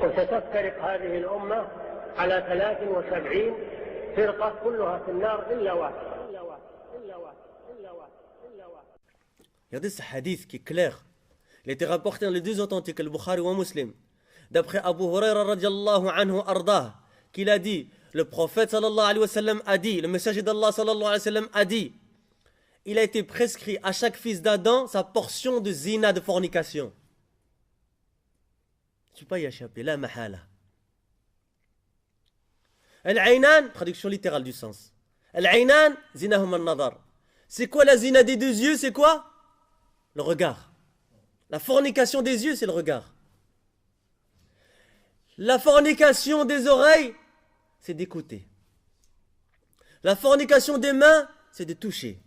وستفترق هذه الأمة على 73 فرقة كلها في النار إلا واحد. Regardez ce hadith qui est clair. Il a été rapporté dans les deux authentiques, le Bukhari ou un Muslim. D'après Abu Huraira radiallahu anhu ardah, qu'il a dit, le prophète sallallahu alayhi wa sallam a dit, le messager d'Allah sallallahu alayhi wa sallam a dit, il a été prescrit à chaque fils d'Adam sa portion de zina, de fornication. Tu ne peux pas y échapper, la mahala. Al-Aynan, traduction littérale du sens. Al-Aynan, zinahum al-nadar. C'est quoi la zina des deux yeux? C'est quoi? Le regard. La fornication des yeux, c'est le regard. La fornication des oreilles, c'est d'écouter. La fornication des mains, c'est de toucher.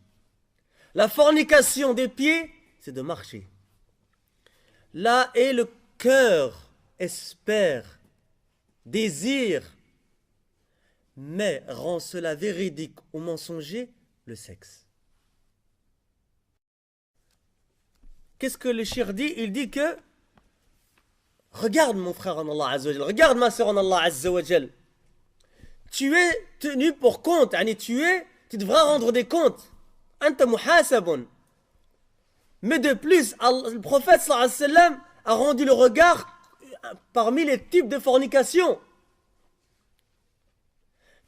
La fornication des pieds, c'est de marcher. Là est le cœur espère, désire, mais rend cela véridique ou mensonger, le sexe. Qu'est-ce que le shir dit? Il dit que regarde mon frère en Allah Azza wa Jal, regarde ma soeur en Allah Azza wa Jal. Tu es tenu pour compte, tu devras rendre des comptes. Anta muhasabun. Mais de plus, le prophète sallallahu alayhi wa sallam a rendu le regard parmi les types de fornication.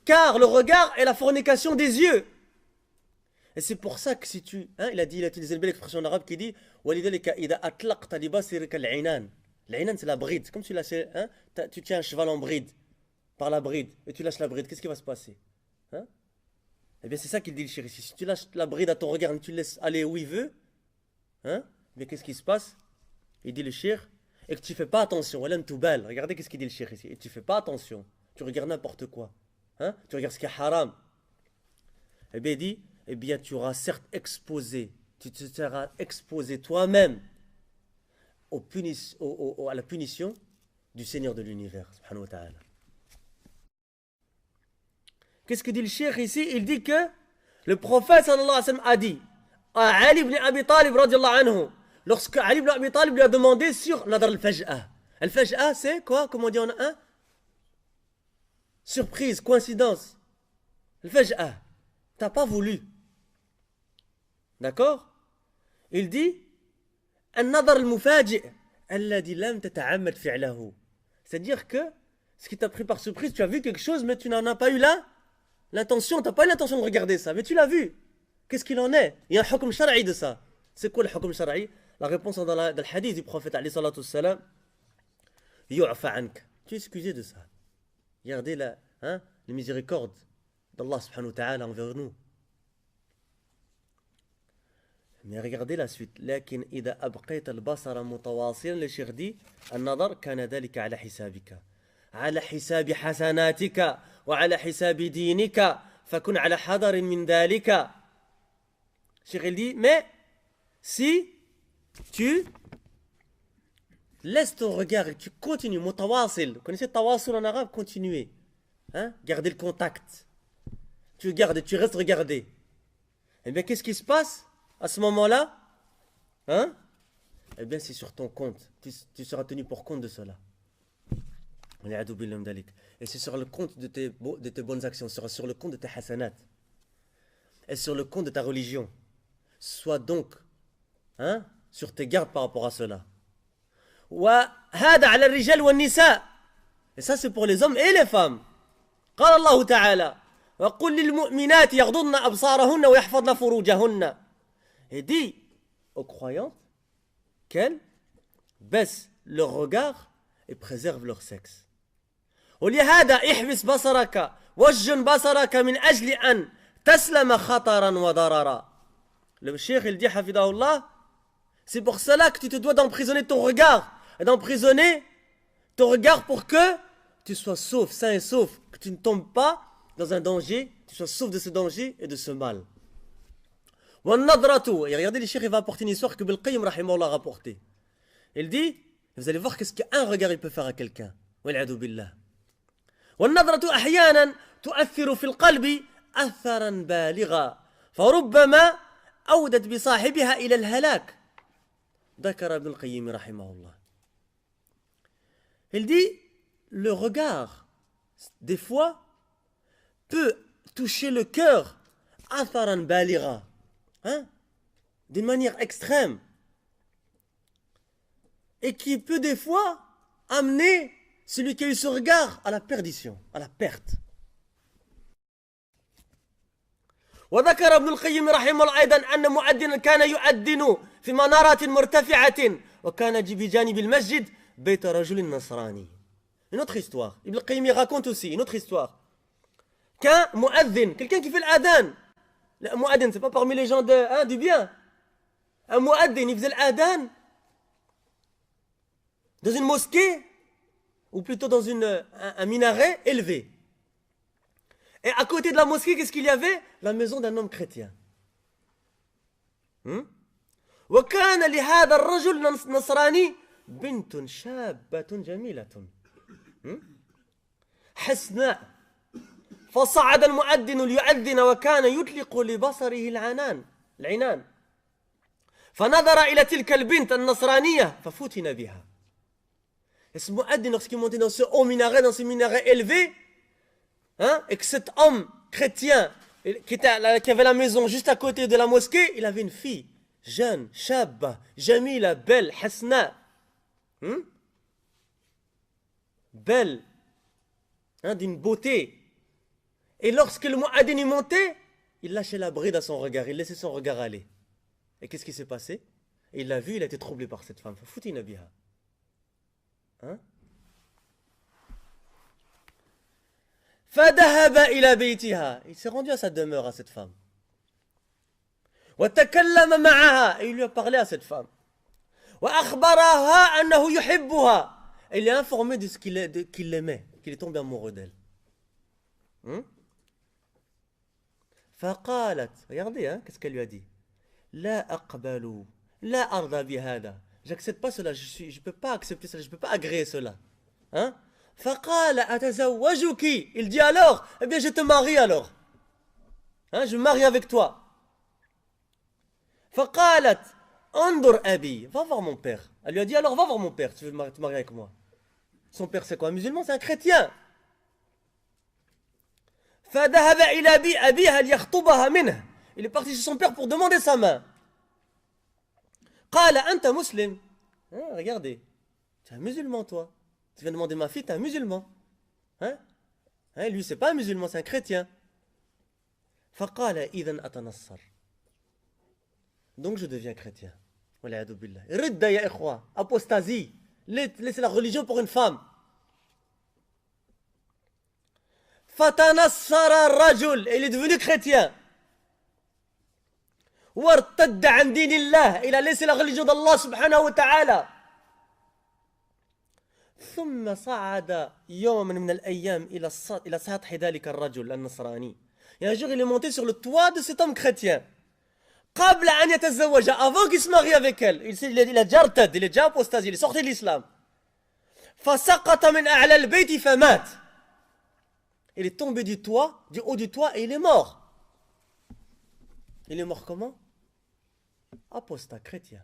Car le regard est la fornication des yeux. Et c'est pour ça que si tu... il a utilisé une belle expression en arabe qui dit وَلِذَلِكَ إِذَا أَطْلَقْتَ لِبَصِرِكَ الْعِنَانِ. L'ainan, c'est la bride. C'est comme si tu tiens un cheval en bride, par la bride, et tu lâches la bride. Qu'est-ce qui va se passer? Eh bien, c'est ça qu'il dit le shir ici. Si tu lâches la bride à ton regard et tu le laisses aller où il veut, mais qu'est-ce qui se passe? Il dit le shir, et que tu ne fais pas attention. Regardez qu'est-ce qu'il dit le shir ici. Et tu ne fais pas attention. Tu regardes n'importe quoi. Tu regardes ce qui est haram. Eh bien, il dit, eh bien, tu auras certes exposé, tu te seras exposé toi-même à la punition du Seigneur de l'univers, subhanahu wa ta'ala. Qu'est-ce que dit le cheikh ici? Il dit que le prophète sallallahu alayhi wa sallam a dit à Ali ibn Abi Talib radiallahu anhu, lorsque Ali ibn Abi Talib lui a demandé sur nadar al-faj'a. Al-faj'a, c'est quoi? Comment on dit en un? Surprise, coïncidence. Al-faj'a. T'as pas voulu. D'accord? Il dit النظر المفاجئ الذي لم تتعمد فعله. C'est-à-dire que ce qui t'a pris par surprise, tu as vu quelque chose, mais tu n'en as pas eu l'intention, tu n'as pas eu l'intention de regarder ça, mais tu l'as vu. Qu'est-ce qu'il en est? Il y a un hukm shar'i de ça. C'est quoi le hukm shar'i? La réponse dans le hadith du prophète alayhi salatu wassalam, yu'fa anka. Tu es excusé de ça. Regardez les miséricordes d'Allah subhanahu wa ta'ala envers nous. Mais regardez la suite. لكن إذا أبقيت البصر متواصلا للشيخ دي النظر كان ذلك على حسابك على حساب حسناتك وعلى حساب دينك فكن على حذر من ذلك. Cheikh il dit mais si tu laisses ton regard et tu continues متواصل. Vous connaissez tawasul en arabe? Continuer. Garder le contact. Tu regardes et tu restes regarder. Eh bien qu'est-ce qui se passe à ce moment-là? Eh bien, c'est sur ton compte. Tu seras tenu pour compte de cela. Et c'est sur le compte de tes bonnes actions, sur le compte de tes hasanat. Et sur le compte de ta religion. Sois donc sur tes gardes par rapport à cela. Et ça, c'est pour les hommes et les femmes. قال الله تعالى وقل للمؤمنات يغضضن أبصارهن ويحفظن فروجهن. Et dit aux croyantes qu'elles baissent leur regard et préservent leur sexe. ولهذا احبس بصرك وجن بصرك من أجل أن تسلم خطرا وضررا. Le cheikh il dit hafidahullah, c'est pour cela que tu te dois d'emprisonner ton regard et d'emprisonner ton regard pour que tu sois sauf, sain et sauf, que tu ne tombes pas dans un danger, tu sois sauf de ce danger et de ce mal. Et regardez, le cheikh il va apporter une histoire que Ibn Qayyim rahimahullah a rapportée. Il dit, vous allez voir qu'est-ce qu'un regard il peut faire à quelqu'un. Wal'adu billah. والنظرة أحيانا تؤثر في القلب أثرا بالغا فربما أودت بصاحبها إلى الهلاك. ذكر ابن القيم رحمه الله. Il dit, le regard, des fois, peut toucher le cœur, atharan balira, hein, d'une manière extrême, et qui peut des fois amener celui qui a eu ce regard à la perdition, à la perte. وذكر ابن القيم رحمه الله أيضا أن مؤذنا كان يؤذن في منارة مرتفعة وكان بجانب المسجد بيت رجل نصراني. Une autre histoire. Ibn al-Qayyim raconte aussi une autre histoire. Qu'un mu'adhin, quelqu'un qui fait l'adhan. Le mu'adhin, c'est pas parmi les gens du bien. Un mu'adhin, il faisait l'adhan dans une mosquée, ou plutôt dans un minaret élevé. Et à côté de la mosquée, qu'est-ce qu'il y avait? La maison d'un homme chrétien. وكان لهذا الرجل النصراني بنت شابة جميلة حسناء فصعد المؤذن ليؤذن وكان يطلق لبصره العنان فنظر إلى تلك البنت النصرانية ففتن بها. Et ce mu'addin, lorsqu'il montait dans ce haut minaret, dans ce minaret élevé, hein, et que cet homme chrétien qui avait la maison juste à côté de la mosquée, il avait une fille jeune, shabba, jamila, belle, hasna, belle, hein, d'une beauté. Et lorsque le mu'addin y montait, il lâchait la bride à son regard, il laissait son regard aller. Et qu'est-ce qui s'est passé? Et il l'a vu, il a été troublé par cette femme. Foutina biha. Hein? فذهب إلى بيتها. Il s'est rendu à sa demeure à cette femme. وتكلم معها. Et il lui a parlé à cette femme. وأخبرها أنه يحبها. Et il est informé de ce qu'il l'aimait, qu'il est tombé amoureux d'elle. فقالت, regardez, hein, qu'est-ce qu'elle lui a dit? لا أقبل لا أرضى بهذا. J'accepte pas cela, je peux pas accepter cela, je peux pas agréer cela. Hein? فقال أتزوجك. Il dit alors, eh bien je te marie alors. Hein, je me marie avec toi. فقالت انظر أبي. Va voir mon père. Elle lui a dit alors va voir mon père, tu veux te marier avec moi. Son père c'est quoi? Un musulman, c'est un chrétien. فذهب إلى أبيها ليخطبها منه. Il est parti chez son père pour demander sa main. قال أنت مسلم. Hein, regardez, tu es un musulman toi. Tu viens demander ma fille, tu es un musulman. Hein? Hein, lui c'est pas un musulman, c'est un chrétien. فقال إذن أتنصر. Donc je deviens chrétien. والعياذ بالله. ردة يا إخوة. Apostasie. Laissez la religion pour une femme. فتنصر الرجل. Il est devenu chrétien. وارتد عن دين الله. Il a laissé la religion d'Allah subhanahu wa ta'ala. ثم صعد يوما من الأيام إلى سطح ذلك الرجل النصراني. Et un jour il est monté sur le toit de cet homme chrétien. قبل أن يتزوج. Avant qu'il se marie avec elle. Il a déjà irtad, il est déjà apostasé, il est sorti de l'islam. فسقط من أعلى البيت فمات. Il est tombé du toit, du haut du toit et il est mort. Il est mort comment? Apostat, chrétien.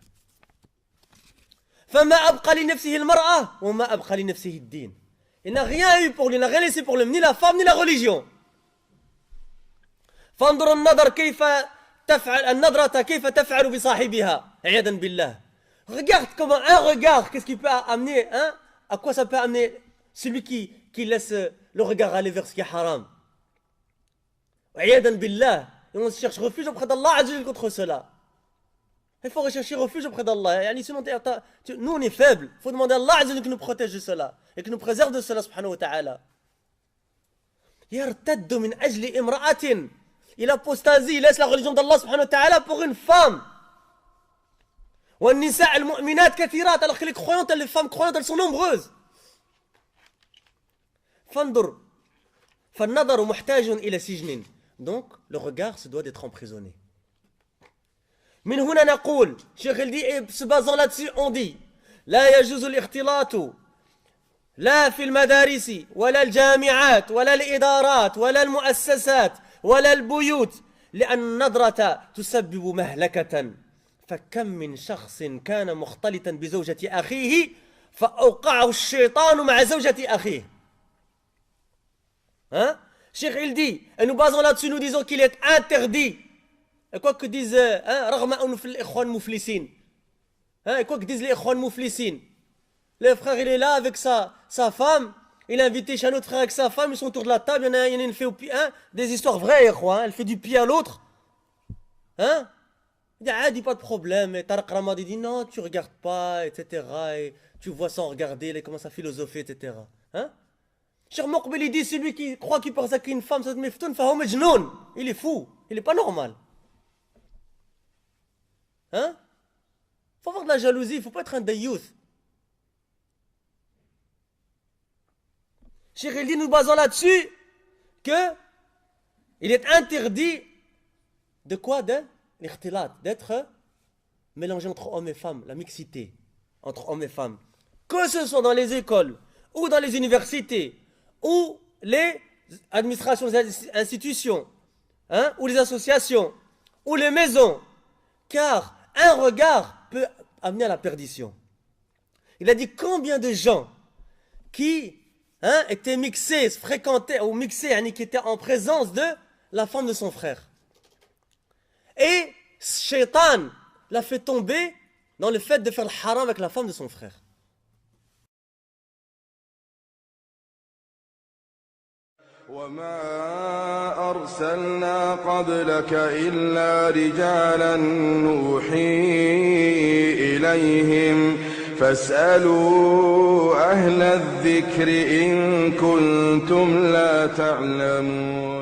فما أبقى لنفسه المرأة وما أبقى لنفسه الدين. Il n'a rien eu pour lui, il n'a rien laissé pour lui, ni la femme ni la religion. فانظر النظر كيف تفعل النظرة كيف تفعل بصاحبها عياذا بالله. Regarde comment un regard, qu'est-ce qui peut amener, hein? À quoi ça peut amener celui qui laisse le regard aller vers ce qui est haram. عياذا بالله. Et on cherche refuge auprès d'Allah Azza wa Jalla contre cela. Il faut rechercher refuge auprès d'Allah. Sinon, nous on est faibles. Il faut demander à Allah Azza wa Jalla qui nous protège de cela et qui nous préserve de cela subhanahu wa ta'ala. يرتد من أجل امرأة. Il apostasie, il laisse la religion d'Allah subhanahu wa ta'ala pour une femme. والنساء المؤمنات كثيرات. Alors que les croyantes, les femmes croyantes, elles sont nombreuses. فانظر فالنظر محتاج إلى سجن. Donc, le regard se doit d'être emprisonné. من هنا نقول, Cheikh il dit, et se basant là-dessus, on dit, لا يجوز الاختلاط لا في المدارس ولا الجامعات ولا الإدارات ولا المؤسسات ولا البيوت لأن النظرة تسبب مهلكة. فكم من شخص كان مختلطا بزوجة أخيه فأوقعه الشيطان مع زوجة أخيه. Hein? Cheikh il dit, et nous basons là-dessus, nous disons qu'il est interdit. Et quoi que disent, et quoi que disent les ikhwan mouflissines. Le frère il est là avec sa femme, il a invité chez un autre frère avec sa femme, ils sont autour de la table, il y en a une fait au pied, hein, des histoires vraies, elle fait du pied à l'autre. Hein? Il dit, ah, dis pas de problème, et Tariq Ramadi dit, non, tu regardes pas, etc. Et tu vois sans regarder, il commence à philosopher, etc. Hein? Cheikh Moqbil il dit, celui qui croit qu'il peut ressacrer une femme, ça te miftoun, fahoum majnoun. Il est fou, il est pas normal. Hein? Faut avoir de la jalousie, faut pas être un dayyouth. Cheikh il dit, nous basons là-dessus que il est interdit de quoi? De l'ikhtilat, d'être mélangé entre hommes et femmes, la mixité entre hommes et femmes. Que ce soit dans les écoles, ou dans les universités, ou les administrations, les institutions, hein, ou les associations, ou les maisons. Car un regard peut amener à la perdition. Il a dit combien de gens qui étaient mixés, fréquentaient, ou mixés, qui étaient en présence de la femme de son frère. Et Shaitan l'a fait tomber dans le fait de faire le haram avec la femme de son frère. وما أرسلنا قبلك إلا رجالا نوحي إليهم فاسألوا أهل الذكر إن كنتم لا تعلمون